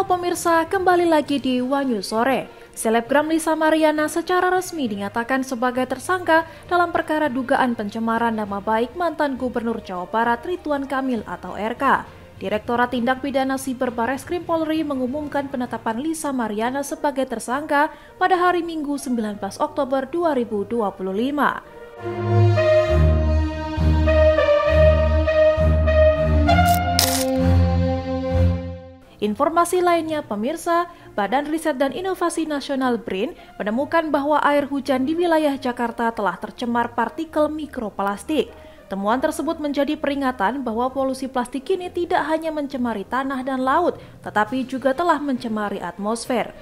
Halo pemirsa, kembali lagi di Wanyu Sore. Selebgram Lisa Mariana secara resmi dinyatakan sebagai tersangka dalam perkara dugaan pencemaran nama baik mantan Gubernur Jawa Barat Ridwan Kamil atau RK. Direktorat Tindak Pidana Siber Bareskrim Polri mengumumkan penetapan Lisa Mariana sebagai tersangka pada hari Minggu 19 Oktober 2025. Informasi lainnya pemirsa, Badan Riset dan Inovasi Nasional BRIN menemukan bahwa air hujan di wilayah Jakarta telah tercemar partikel mikroplastik. Temuan tersebut menjadi peringatan bahwa polusi plastik ini tidak hanya mencemari tanah dan laut, tetapi juga telah mencemari atmosfer.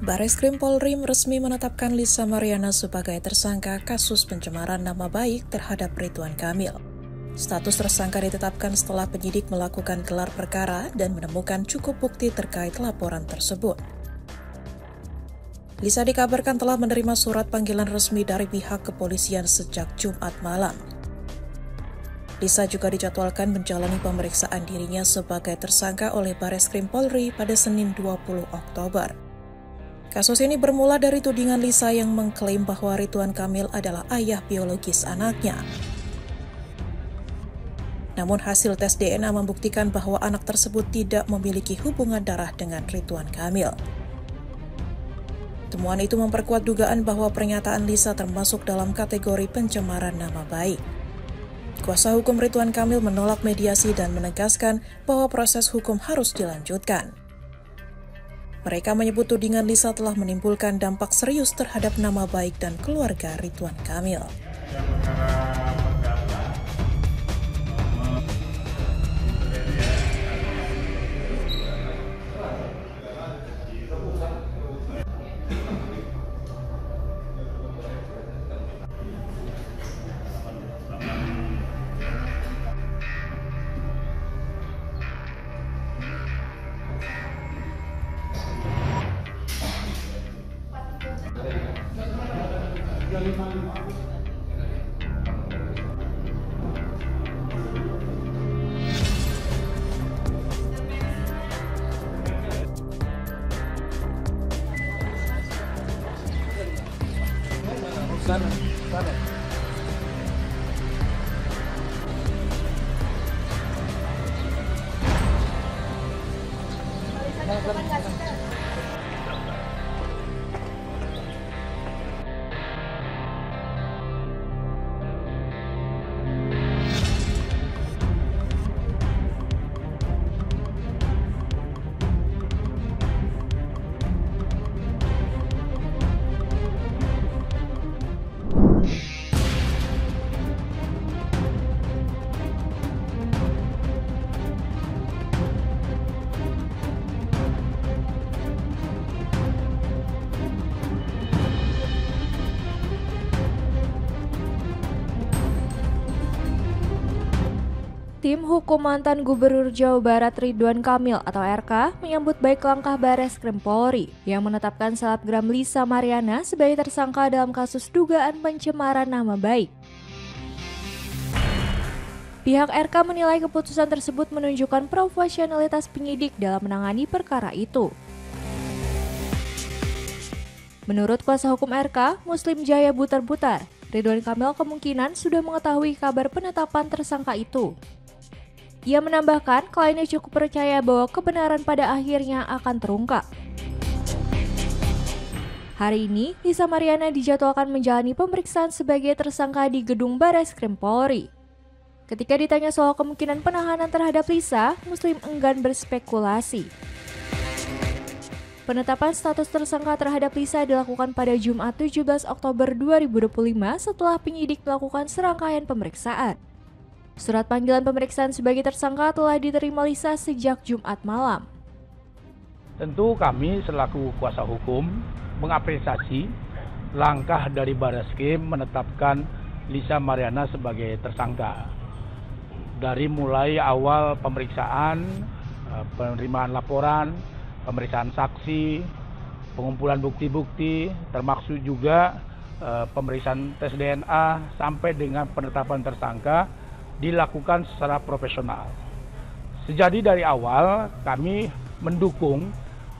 Bareskrim Polri resmi menetapkan Lisa Mariana sebagai tersangka kasus pencemaran nama baik terhadap Ridwan Kamil. Status tersangka ditetapkan setelah penyidik melakukan gelar perkara dan menemukan cukup bukti terkait laporan tersebut. Lisa dikabarkan telah menerima surat panggilan resmi dari pihak kepolisian sejak Jumat malam. Lisa juga dijadwalkan menjalani pemeriksaan dirinya sebagai tersangka oleh Bareskrim Polri pada Senin 20 Oktober. Kasus ini bermula dari tudingan Lisa yang mengklaim bahwa Ridwan Kamil adalah ayah biologis anaknya. Namun hasil tes DNA membuktikan bahwa anak tersebut tidak memiliki hubungan darah dengan Ridwan Kamil. Temuan itu memperkuat dugaan bahwa pernyataan Lisa termasuk dalam kategori pencemaran nama baik. Kuasa hukum Ridwan Kamil menolak mediasi dan menegaskan bahwa proses hukum harus dilanjutkan. Mereka menyebut tudingan Lisa telah menimbulkan dampak serius terhadap nama baik dan keluarga Ridwan Kamil. Tim hukum mantan Gubernur Jawa Barat Ridwan Kamil atau RK menyambut baik langkah Bareskrim Polri yang menetapkan selebgram Lisa Mariana sebagai tersangka dalam kasus dugaan pencemaran nama baik. Pihak RK menilai keputusan tersebut menunjukkan profesionalitas penyidik dalam menangani perkara itu. Menurut kuasa hukum RK, Muslim Jaya Butar-Butar, Ridwan Kamil kemungkinan sudah mengetahui kabar penetapan tersangka itu. Ia menambahkan kliennya cukup percaya bahwa kebenaran pada akhirnya akan terungkap. Hari ini, Lisa Mariana dijadwalkan menjalani pemeriksaan sebagai tersangka di gedung Bareskrim Polri. Ketika ditanya soal kemungkinan penahanan terhadap Lisa, Muslim enggan berspekulasi. Penetapan status tersangka terhadap Lisa dilakukan pada Jumat 17 Oktober 2025 setelah penyidik melakukan serangkaian pemeriksaan. Surat panggilan pemeriksaan sebagai tersangka telah diterima Lisa sejak Jumat malam. Tentu kami selaku kuasa hukum mengapresiasi langkah dari Barreskrim menetapkan Lisa Mariana sebagai tersangka. Dari mulai awal pemeriksaan, penerimaan laporan, pemeriksaan saksi, pengumpulan bukti-bukti, termasuk juga pemeriksaan tes DNA sampai dengan penetapan tersangka dilakukan secara profesional. Sejadi dari awal kami mendukung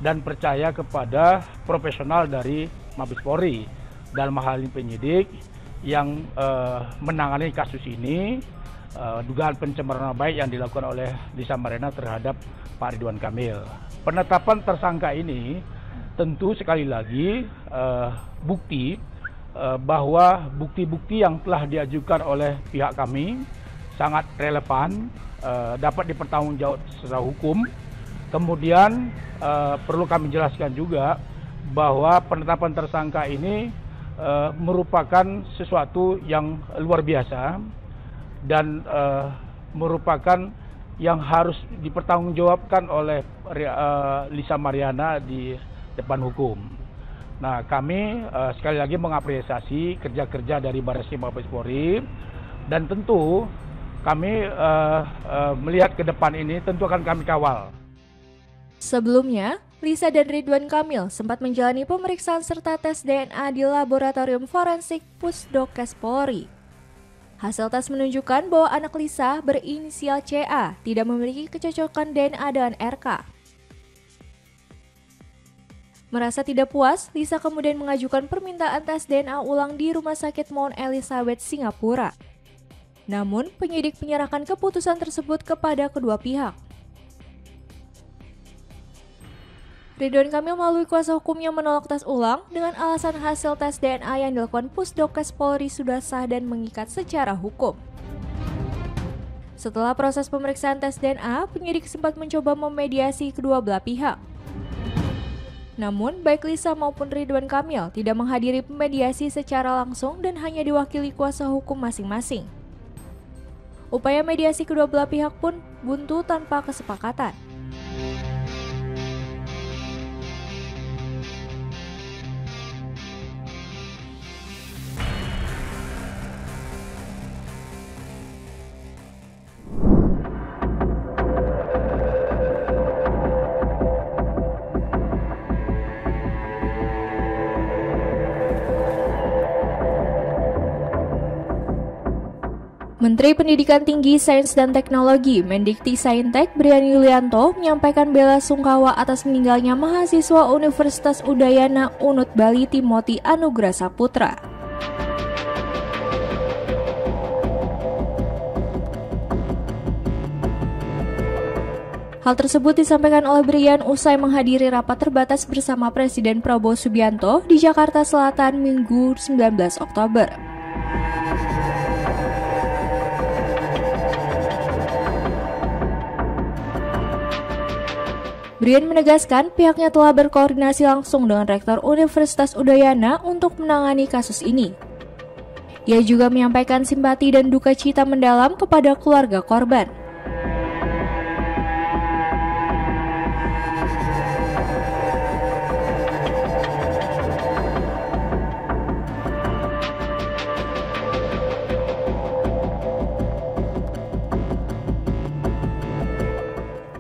dan percaya kepada profesional dari Mabes Polri dalam hal ini penyidik yang menangani kasus ini, dugaan pencemaran nama baik yang dilakukan oleh Lisa Mariana terhadap Pak Ridwan Kamil. Penetapan tersangka ini tentu sekali lagi bukti bahwa bukti-bukti yang telah diajukan oleh pihak kami sangat relevan, dapat dipertanggungjawabkan secara hukum. Kemudian perlu kami jelaskan juga bahwa penetapan tersangka ini merupakan sesuatu yang luar biasa dan merupakan yang harus dipertanggungjawabkan oleh Lisa Mariana di depan hukum. Nah, kami sekali lagi mengapresiasi kerja-kerja dari Barreskrim Mabes Polri dan tentu kami melihat ke depan ini tentu akan kami kawal. Sebelumnya, Lisa dan Ridwan Kamil sempat menjalani pemeriksaan serta tes DNA di Laboratorium Forensik Pusdokes Polri. Hasil tes menunjukkan bahwa anak Lisa berinisial CA tidak memiliki kecocokan DNA dengan RK. Merasa tidak puas, Lisa kemudian mengajukan permintaan tes DNA ulang di Rumah Sakit Mount Elizabeth, Singapura. Namun, penyidik menyerahkan keputusan tersebut kepada kedua pihak. Ridwan Kamil melalui kuasa hukumnya menolak tes ulang dengan alasan hasil tes DNA yang dilakukan Pusdokes Polri sudah sah dan mengikat secara hukum. Setelah proses pemeriksaan tes DNA, penyidik sempat mencoba memediasi kedua belah pihak. Namun, baik Lisa maupun Ridwan Kamil tidak menghadiri pemediasi secara langsung dan hanya diwakili kuasa hukum masing-masing. Upaya mediasi kedua belah pihak pun buntu tanpa kesepakatan. Menteri Pendidikan Tinggi, Sains dan Teknologi Mendikti/Saintek Brian Yulianto menyampaikan bela sungkawa atas meninggalnya mahasiswa Universitas Udayana Unut Bali Timothy Anugrah Saputra. Hal tersebut disampaikan oleh Brian usai menghadiri rapat terbatas bersama Presiden Prabowo Subianto di Jakarta Selatan Minggu 19 Oktober. Brian menegaskan pihaknya telah berkoordinasi langsung dengan Rektor Universitas Udayana untuk menangani kasus ini. Ia juga menyampaikan simpati dan duka cita mendalam kepada keluarga korban.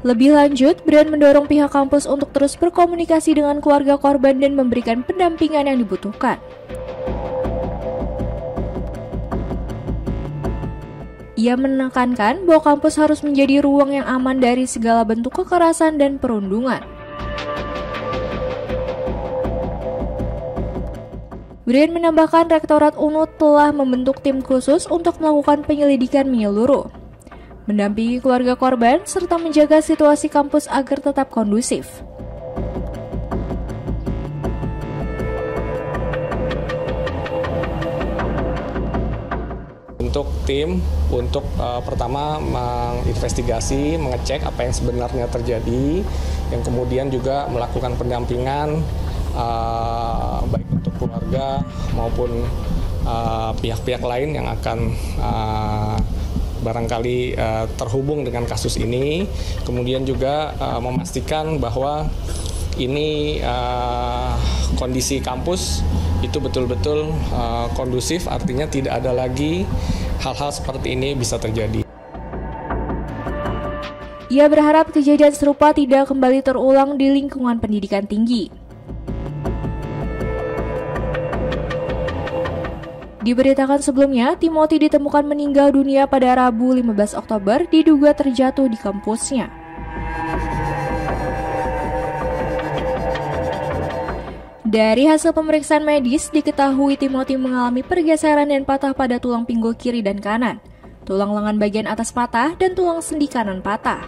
Lebih lanjut, Brian mendorong pihak kampus untuk terus berkomunikasi dengan keluarga korban dan memberikan pendampingan yang dibutuhkan. Ia menekankan bahwa kampus harus menjadi ruang yang aman dari segala bentuk kekerasan dan perundungan. Brian menambahkan Rektorat UNUT telah membentuk tim khusus untuk melakukan penyelidikan menyeluruh, mendampingi keluarga korban, serta menjaga situasi kampus agar tetap kondusif. Untuk tim, pertama menginvestigasi, mengecek apa yang sebenarnya terjadi, yang kemudian juga melakukan pendampingan baik untuk keluarga maupun pihak-pihak lain yang akan barangkali terhubung dengan kasus ini, kemudian juga memastikan bahwa ini kondisi kampus itu betul-betul kondusif, artinya tidak ada lagi hal-hal seperti ini bisa terjadi. Ia berharap kejadian serupa tidak kembali terulang di lingkungan pendidikan tinggi. Diberitakan sebelumnya, Timothy ditemukan meninggal dunia pada Rabu 15 Oktober diduga terjatuh di kampusnya. Dari hasil pemeriksaan medis, diketahui Timothy mengalami pergeseran dan patah pada tulang pinggul kiri dan kanan, tulang lengan bagian atas patah, dan tulang sendi kanan patah.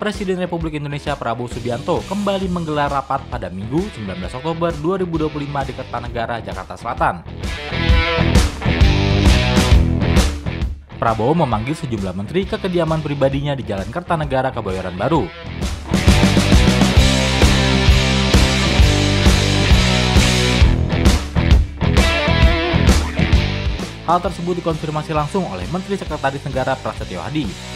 Presiden Republik Indonesia Prabowo Subianto kembali menggelar rapat pada Minggu 19 Oktober 2025 di Kertanegara, Jakarta Selatan. Prabowo memanggil sejumlah menteri ke kediaman pribadinya di Jalan Kertanegara, Kebayoran Baru. Hal tersebut dikonfirmasi langsung oleh Menteri Sekretaris Negara Prasetyo Hadi.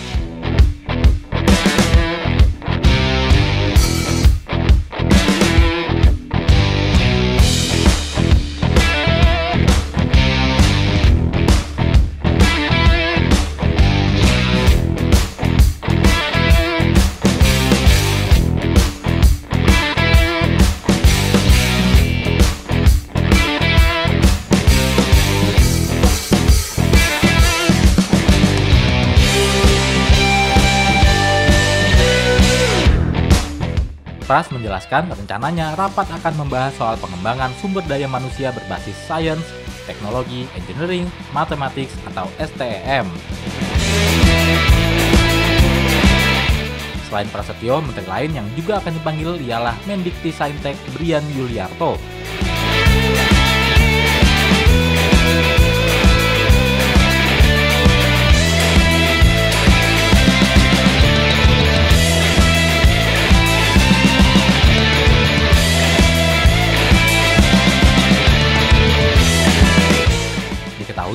Pras menjelaskan rencananya rapat akan membahas soal pengembangan sumber daya manusia berbasis sains, teknologi, engineering, mathematics atau STEM. Selain Prasetyo, menteri lain yang juga akan dipanggil ialah Mendikti-Saintek Brian Yuliarto.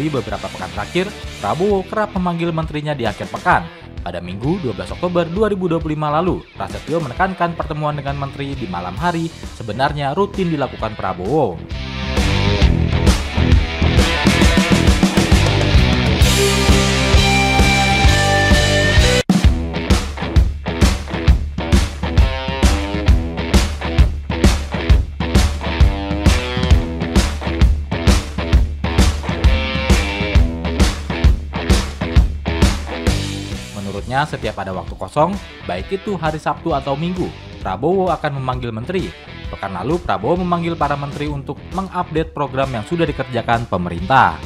Beberapa pekan terakhir, Prabowo kerap memanggil menterinya di akhir pekan. Pada Minggu 12 Oktober 2025 lalu, Prasetyo menekankan pertemuan dengan menteri di malam hari sebenarnya rutin dilakukan Prabowo. Setiap ada waktu kosong, baik itu hari Sabtu atau Minggu, Prabowo akan memanggil menteri. Pekan lalu, Prabowo memanggil para menteri untuk mengupdate program yang sudah dikerjakan pemerintah.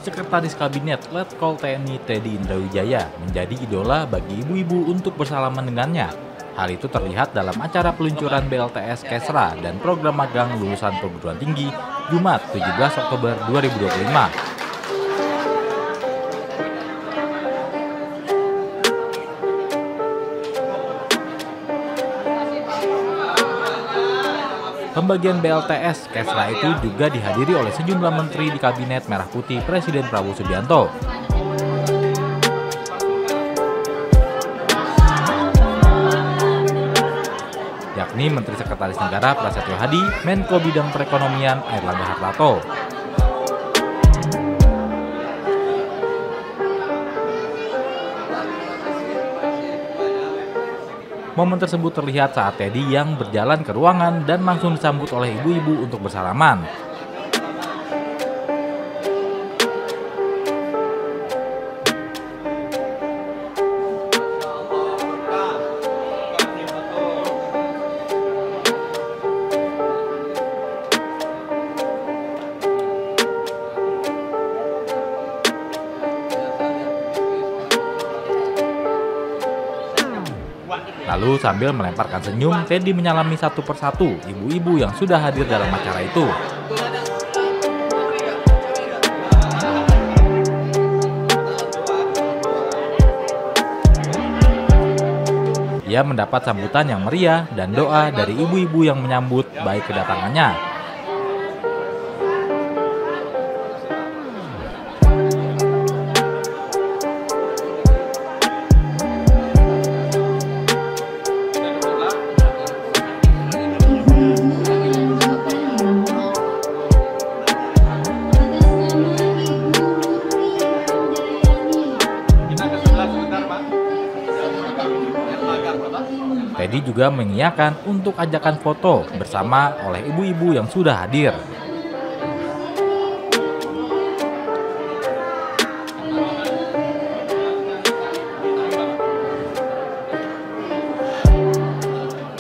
Sekretaris Kabinet Letkol TNI Teddy Indrawijaya menjadi idola bagi ibu-ibu untuk bersalaman dengannya. Hal itu terlihat dalam acara peluncuran BLTS Kesra dan program magang lulusan perguruan tinggi Jumat 17 Oktober 2025. Pembagian BLTS Kesra itu juga dihadiri oleh sejumlah menteri di Kabinet Merah Putih Presiden Prabowo Subianto. Yakni Menteri Sekretaris Negara Prasetyo Hadi, Menko Bidang Perekonomian Airlangga Hartarto. Momen tersebut terlihat saat Teddy yang berjalan ke ruangan dan langsung disambut oleh ibu-ibu untuk bersalaman. Lalu sambil melemparkan senyum, Teddy menyalami satu persatu ibu-ibu yang sudah hadir dalam acara itu. Ia mendapat sambutan yang meriah dan doa dari ibu-ibu yang menyambut baik kedatangannya. Teddy juga mengiyakan untuk ajakan foto bersama oleh ibu-ibu yang sudah hadir.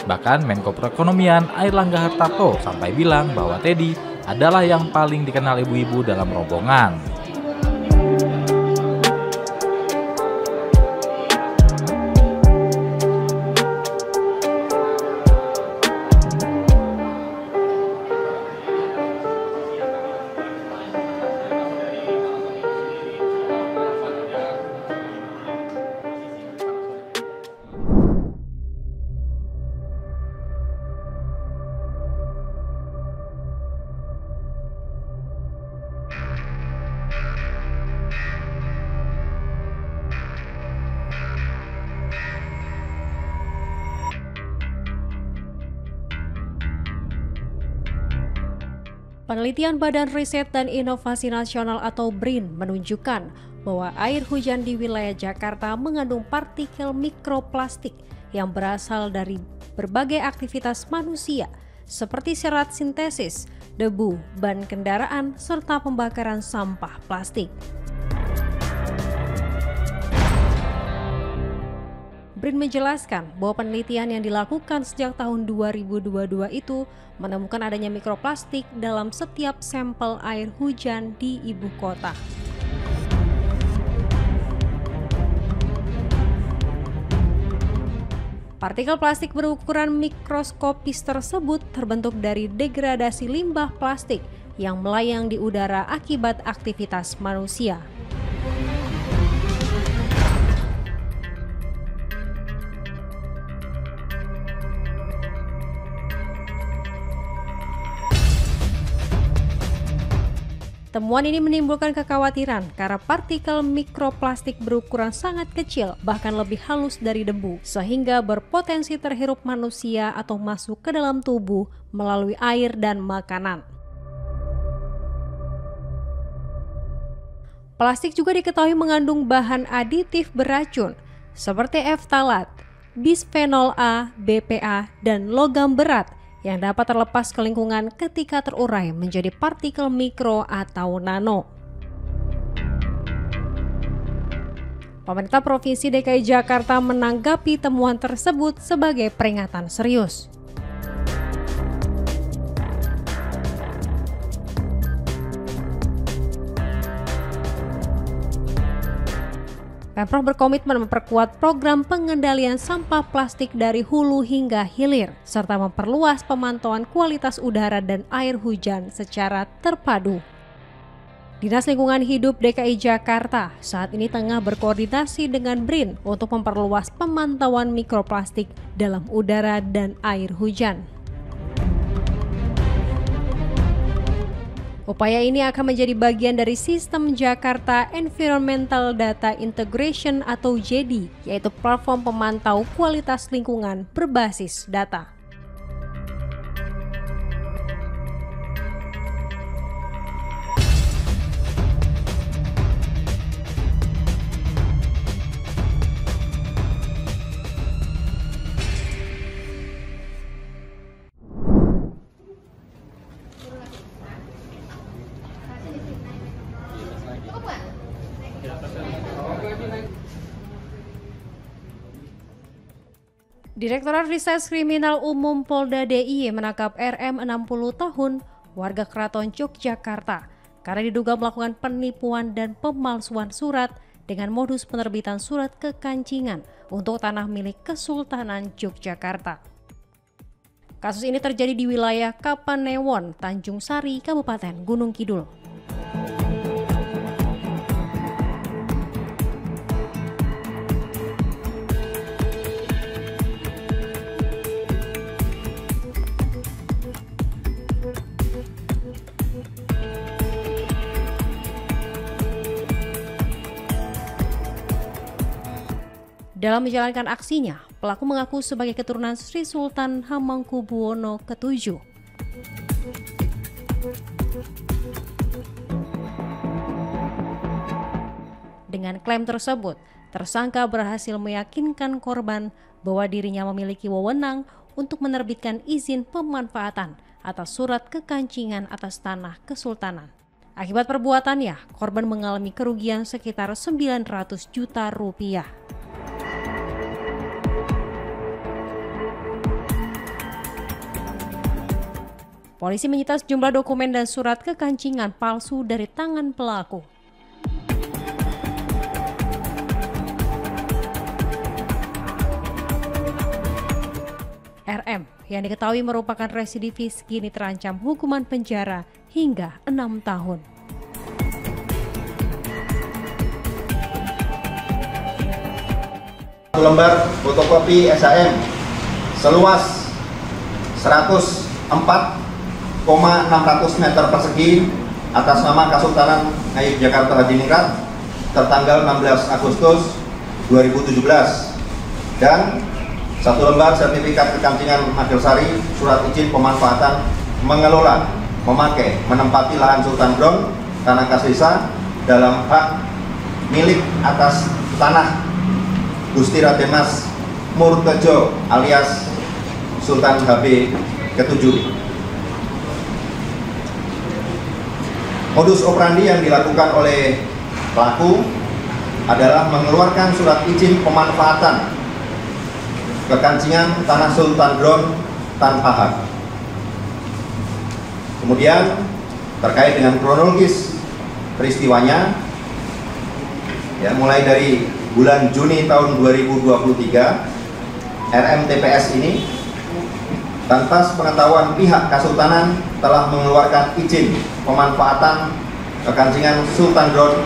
Bahkan Menko Perekonomian Airlangga Hartarto sampai bilang bahwa Teddy adalah yang paling dikenal ibu-ibu dalam rombongan. Penelitian Badan Riset dan Inovasi Nasional atau BRIN menunjukkan bahwa air hujan di wilayah Jakarta mengandung partikel mikroplastik yang berasal dari berbagai aktivitas manusia seperti serat sintesis, debu, ban kendaraan, serta pembakaran sampah plastik. BRIN menjelaskan bahwa penelitian yang dilakukan sejak tahun 2022 itu menemukan adanya mikroplastik dalam setiap sampel air hujan di ibu kota. Partikel plastik berukuran mikroskopis tersebut terbentuk dari degradasi limbah plastik yang melayang di udara akibat aktivitas manusia. Temuan ini menimbulkan kekhawatiran karena partikel mikroplastik berukuran sangat kecil, bahkan lebih halus dari debu, sehingga berpotensi terhirup manusia atau masuk ke dalam tubuh melalui air dan makanan. Plastik juga diketahui mengandung bahan aditif beracun seperti ftalat, bisphenol A, BPA, dan logam berat yang dapat terlepas ke lingkungan ketika terurai menjadi partikel mikro atau nano. Pemerintah Provinsi DKI Jakarta menanggapi temuan tersebut sebagai peringatan serius. Pemprov berkomitmen memperkuat program pengendalian sampah plastik dari hulu hingga hilir, serta memperluas pemantauan kualitas udara dan air hujan secara terpadu. Dinas Lingkungan Hidup DKI Jakarta saat ini tengah berkoordinasi dengan BRIN untuk memperluas pemantauan mikroplastik dalam udara dan air hujan. Upaya ini akan menjadi bagian dari Sistem Jakarta Environmental Data Integration atau JEDI, yaitu platform pemantau kualitas lingkungan berbasis data. Direktorat Reserse Kriminal Umum Polda DIY menangkap RM 60 tahun, warga Keraton Yogyakarta, karena diduga melakukan penipuan dan pemalsuan surat dengan modus penerbitan surat kekancingan untuk tanah milik Kesultanan Yogyakarta. Kasus ini terjadi di wilayah Kapanewon, Tanjung Sari, Kabupaten Gunung Kidul. Dalam menjalankan aksinya, pelaku mengaku sebagai keturunan Sri Sultan Hamengkubuwono ke-7. Dengan klaim tersebut, tersangka berhasil meyakinkan korban bahwa dirinya memiliki wewenang untuk menerbitkan izin pemanfaatan atas surat kekancingan atas tanah kesultanan. Akibat perbuatannya, korban mengalami kerugian sekitar 900 juta rupiah. Polisi menyita sejumlah dokumen dan surat kekancingan palsu dari tangan pelaku. RM yang diketahui merupakan residivis kini terancam hukuman penjara hingga 6 tahun. Lembar fotokopi SHM seluas 104,600 meter persegi atas nama Kesultanan Yogyakarta Hadiningrat tertanggal 16 Agustus 2017 dan 1 lembar sertifikat kekancingan Magersari surat izin pemanfaatan mengelola, memakai, menempati lahan Sultan Brong tanah kas desa dalam hak milik atas tanah Gusti Raden Mas Murtejo alias Sultan HB ke-7. Modus operandi yang dilakukan oleh pelaku adalah mengeluarkan surat izin pemanfaatan kekancingan tanah Sultan Brong tanpa hak. Kemudian terkait dengan kronologis peristiwanya, ya, mulai dari bulan Juni tahun 2023, RMTPS ini tanpa sepengetahuan pihak Kesultanan telah mengeluarkan izin pemanfaatan kekancingan Sultan Brong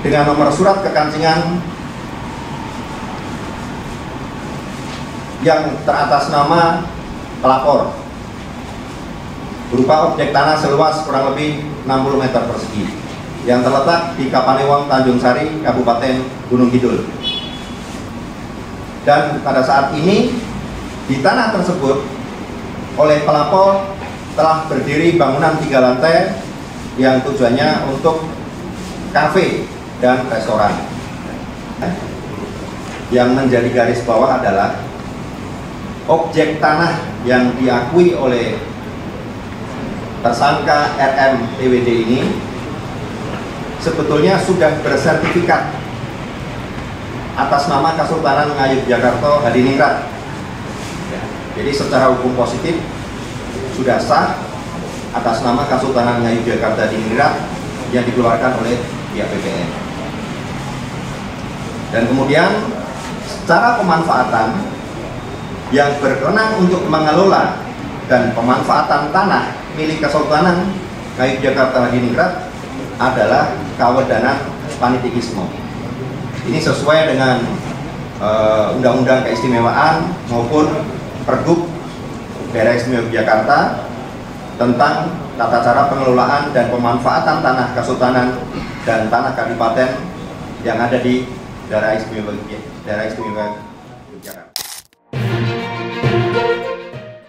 dengan nomor surat kekancingan yang teratas nama pelapor berupa objek tanah seluas kurang lebih 60 meter persegi yang terletak di Kapanewon, Tanjung Sari, Kabupaten Gunung Kidul. Dan pada saat ini di tanah tersebut oleh pelapor telah berdiri bangunan 3 lantai yang tujuannya untuk kafe dan restoran. Yang menjadi garis bawah adalah objek tanah yang diakui oleh tersangka RMTWD ini sebetulnya sudah bersertifikat atas nama Kesultanan Yogyakarta Hadiningrat. Jadi secara hukum positif sudah sah atas nama Kesultanan Yogyakarta Hadiningrat yang dikeluarkan oleh pihak BPN. Dan kemudian secara pemanfaatan yang berwenang untuk mengelola dan pemanfaatan tanah milik Kesultanan Yogyakarta Hadiningrat adalah Kawedanan Panitikismo. Ini sesuai dengan Undang-Undang Keistimewaan maupun Pergub Daerah Istimewa Yogyakarta tentang tata cara pengelolaan dan pemanfaatan tanah kesultanan dan tanah kadipaten yang ada di Daerah Istimewa Yogyakarta.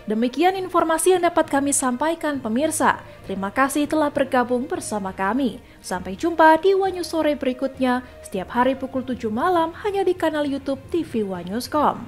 Demikian informasi yang dapat kami sampaikan pemirsa. Terima kasih telah bergabung bersama kami. Sampai jumpa di Wanyus Sore berikutnya setiap hari pukul 7 malam hanya di kanal YouTube TV Wanyus.com.